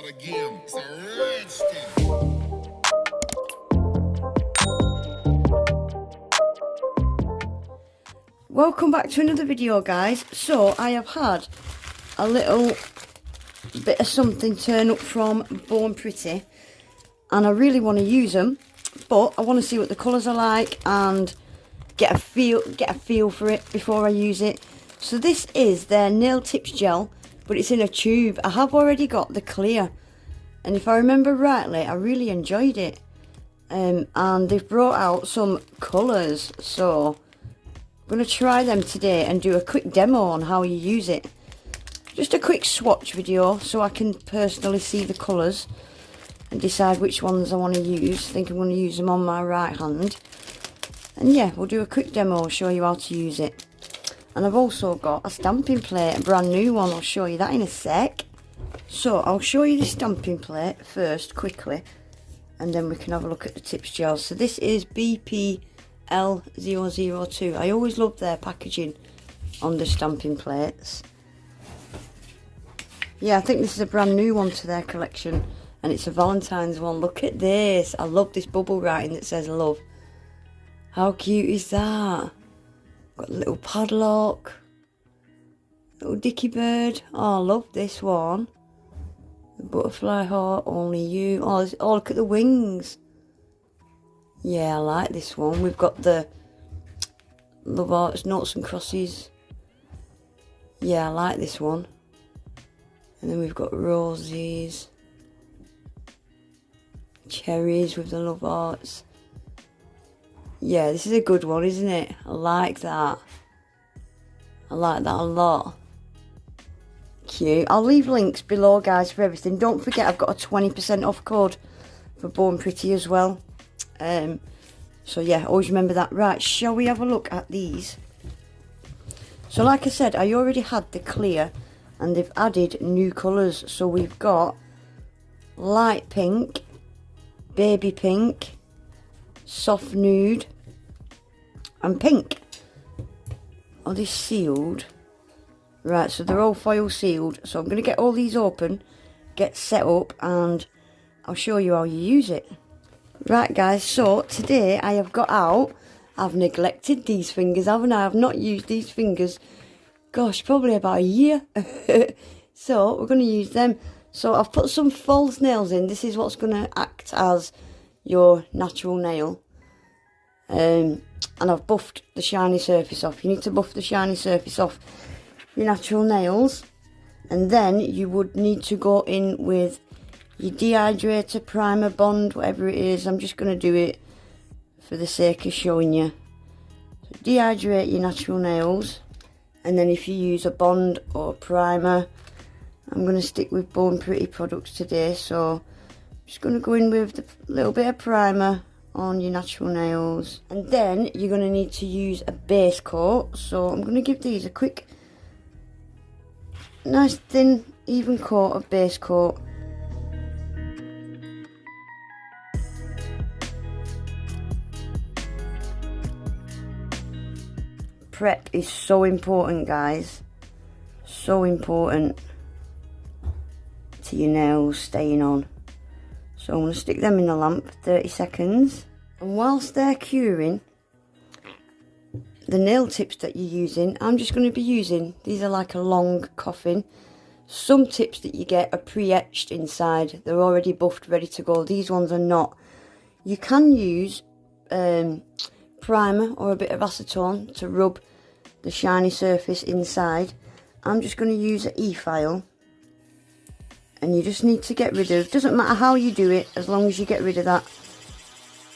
start again. It's a rich thing. Welcome back to another video, guys. So I have had a little bit of something turn up from Born Pretty, and I really want to use them, but I want to see what the colours are like and get a feel for it before I use it. So this is their nail tips gel, but it's in a tube. I have already got the clear, and if I remember rightly, I really enjoyed it. And they've brought out some colours, so I'm going to try them today and do a quick demo on how you use it. Just a quick swatch video so I can personally see the colours and decide which ones I want to use. I think I'm going to use them on my right hand. And yeah, we'll do a quick demo, show you how to use it. And I've also got a stamping plate, a brand new one. I'll show you that in a sec. So I'll show you the stamping plate first quickly, and then we can have a look at the tips gel. So this is BPL002. I always love their packaging on the stamping plates. Yeah, I think this is a brand new one to their collection, and it's a Valentine's one. Look at this. I love this bubble writing that says love. How cute is that? Got a little padlock, little dicky bird. Oh, I love this one. The butterfly heart, only you. Oh, look at the wings. Yeah, I like this one. We've got the love hearts, noughts and crosses. Yeah, I like this one. And then we've got roses, cherries with the love hearts. Yeah, this is a good one, isn't it? I like that. I like that a lot. Cute. I'll leave links below, guys, for everything. Don't forget, I've got a 20% off code for Born Pretty as well. So yeah, always remember that. Right, shall we have a look at these? So like I said, I already had the clear, and they've added new colours. So we've got light pink, baby pink, soft nude, and pink. Are they sealed? Right, so they're all foil sealed. So I'm going to get all these open, get set up, and I'll show you how you use it. Right, guys, so today I have got out, I've neglected these fingers, haven't I? I've not used these fingers, gosh, probably about a year. So we're going to use them. So I've put some false nails in. This is what's going to act as your natural nail. And I've buffed the shiny surface off. You need to buff the shiny surface off your natural nails, and then you would need to go in with your dehydrator, primer, bond, whatever it is. I'm just going to do it for the sake of showing you. So dehydrate your natural nails, and then if you use a bond or a primer, I'm going to stick with Born Pretty products today, so I'm just going to go in with a little bit of primer on your natural nails, and then you're going to need to use a base coat. So I'm going to give these a quick, nice thin, even coat of base coat. Prep is so important, guys. So important to your nails staying on. So I'm going to stick them in the lamp for 30 seconds. And whilst they're curing, the nail tips that you're using, I'm just going to be using, these are like a long coffin. Some tips that you get are pre-etched inside. They're already buffed, ready to go. These ones are not. You can use primer or a bit of acetone to rub the shiny surface inside. I'm just going to use an e-file. And you just need to get rid of, doesn't matter how you do it, as long as you get rid of that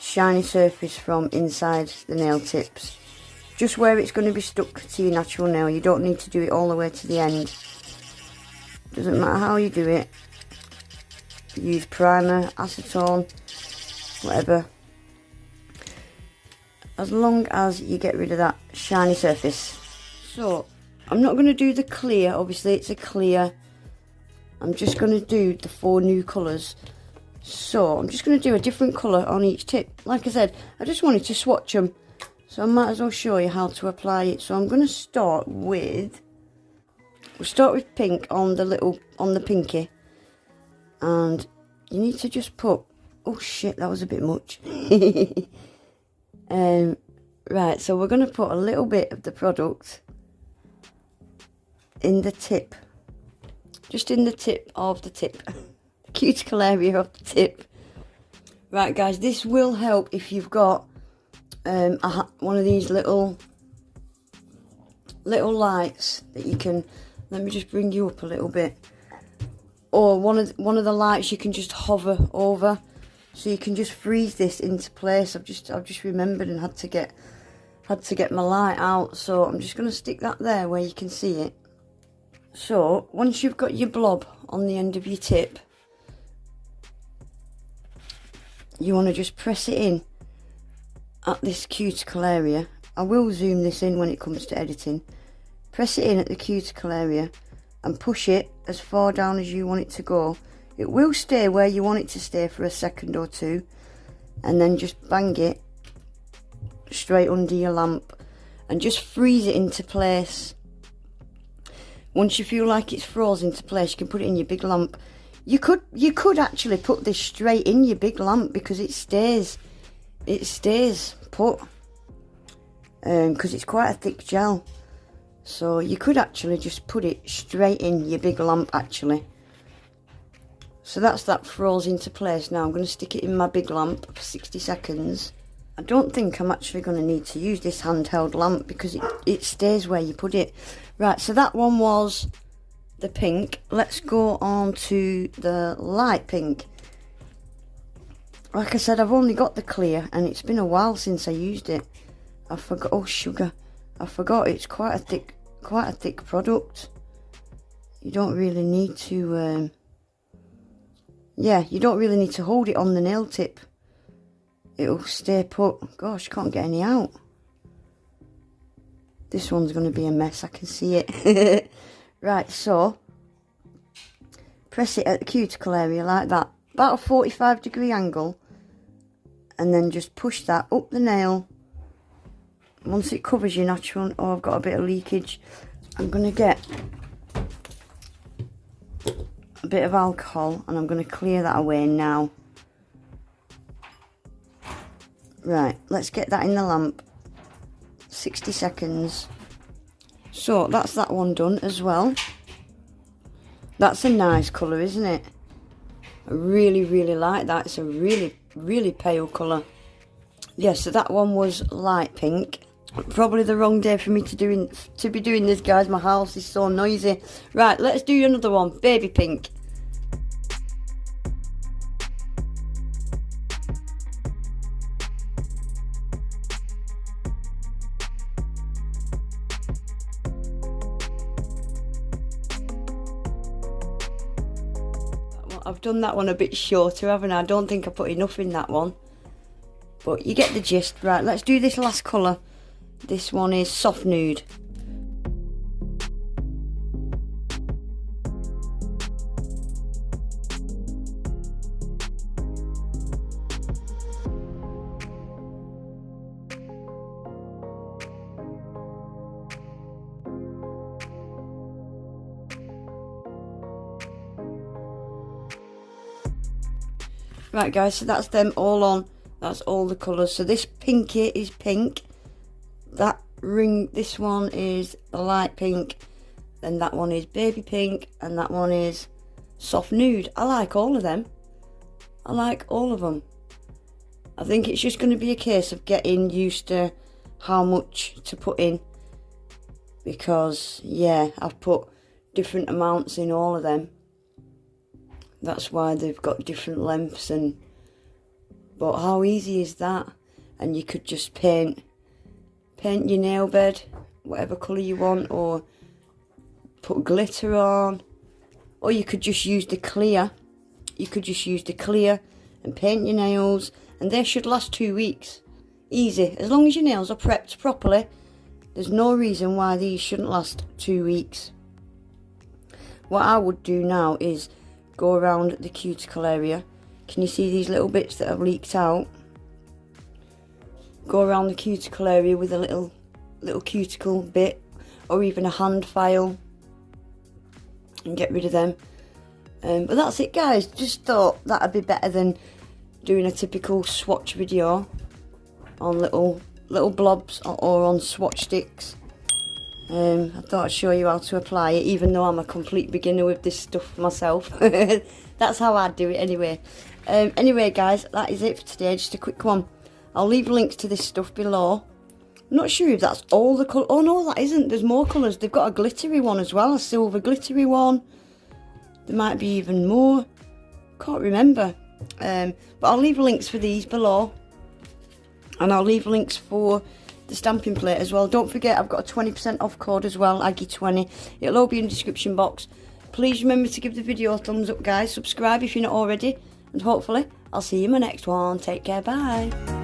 shiny surface from inside the nail tips. Just where it's going to be stuck to your natural nail. You don't need to do it all the way to the end. Doesn't matter how you do it. Use primer, acetone, whatever. As long as you get rid of that shiny surface. So, I'm not going to do the clear, obviously it's a clear. I'm just going to do the 4 new colours. So I'm just going to do a different colour on each tip. Like I said, I just wanted to swatch them, so I might as well show you how to apply it. So I'm going to start with, we'll start with pink on the pinky, And you need to just put, oh shit, that was a bit much. Right, so we're going to put a little bit of the product in the tip, just in the tip of the tip, the cuticle area of the tip. Right guys, this will help if you've got one of these little lights that you can, let me just bring you up a little bit, or one of the lights you can just hover over, so you can just freeze this into place. I've just remembered and had to get my light out, so I'm just going to stick that there where you can see it. So once you've got your blob on the end of your tip, you want to just press it in at this cuticle area. I will zoom this in when it comes to editing. Press it in at the cuticle area and push it as far down as you want it to go. It will stay where you want it to stay for a second or two, and then just bang it straight under your lamp and just freeze it into place. Once you feel like it's frozen into place, you can put it in your big lamp. You could actually put this straight in your big lamp because it stays put, because it's quite a thick gel. So you could actually just put it straight in your big lamp actually. So that's that froze into place. Now I'm going to stick it in my big lamp for 60 seconds. I don't think I'm actually going to need to use this handheld lamp because it stays where you put it. Right, so that one was the pink. Let's go on to the light pink. Like I said, I've only got the clear and it's been a while since I used it. I forgot, oh sugar, I forgot it's quite a thick product. You don't really need to, yeah, you don't really need to hold it on the nail tip. It'll stay put. Gosh, can't get any out. This one's going to be a mess, I can see it. Right, so press it at the cuticle area like that, about a 45-degree angle, and then just push that up the nail. Once it covers your natural, oh, I've got a bit of leakage. I'm going to get a bit of alcohol and I'm going to clear that away now. Right, let's get that in the lamp. 60 seconds. So that's that one done as well. That's a nice colour, isn't it? I really like that. It's a really pale colour. Yeah, so that one was light pink. Probably the wrong day for me to be doing this, guys. My house is so noisy. Right, let's do another one. Baby pink. I've done that one a bit shorter, haven't I? I don't think I put enough in that one, but you get the gist. Right, let's do this last colour. This one is soft nude. Right guys, so that's them all on. That's all the colours. So this pink here is pink. That ring, this one is the light pink. Then that one is baby pink. And that one is soft nude. I like all of them. I like all of them. I think it's just going to be a case of getting used to how much to put in. Because, yeah, I've put different amounts in all of them. That's why they've got different lengths, but how easy is that? And you could just paint your nail bed whatever colour you want, or put glitter on, or you could just use the clear. You could just use the clear and paint your nails, and they should last 2 weeks. Easy. As long as your nails are prepped properly, there's no reason why these shouldn't last 2 weeks. What I would do now is go around the cuticle area. Can you see these little bits that have leaked out? Go around the cuticle area with a little cuticle bit, or even a hand file, and get rid of them. But that's it, guys. Just thought that'd be better than doing a typical swatch video on little blobs or on swatch sticks. I thought I'd show you how to apply it, even though I'm a complete beginner with this stuff myself. That's how I do it anyway. Anyway, guys, that is it for today. Just a quick one. I'll leave links to this stuff below. I'm not sure if that's all the colour. Oh no, that isn't. There's more colours. They've got a glittery one as well, a silver glittery one. There might be even more. Can't remember. But I'll leave links for these below. And I'll leave links for the stamping plate as well. Don't forget, I've got a 20% off code as well, Aggie20. It'll all be in the description box. Please remember to give the video a thumbs up, guys. Subscribe if you're not already. And hopefully, I'll see you in my next one. Take care. Bye.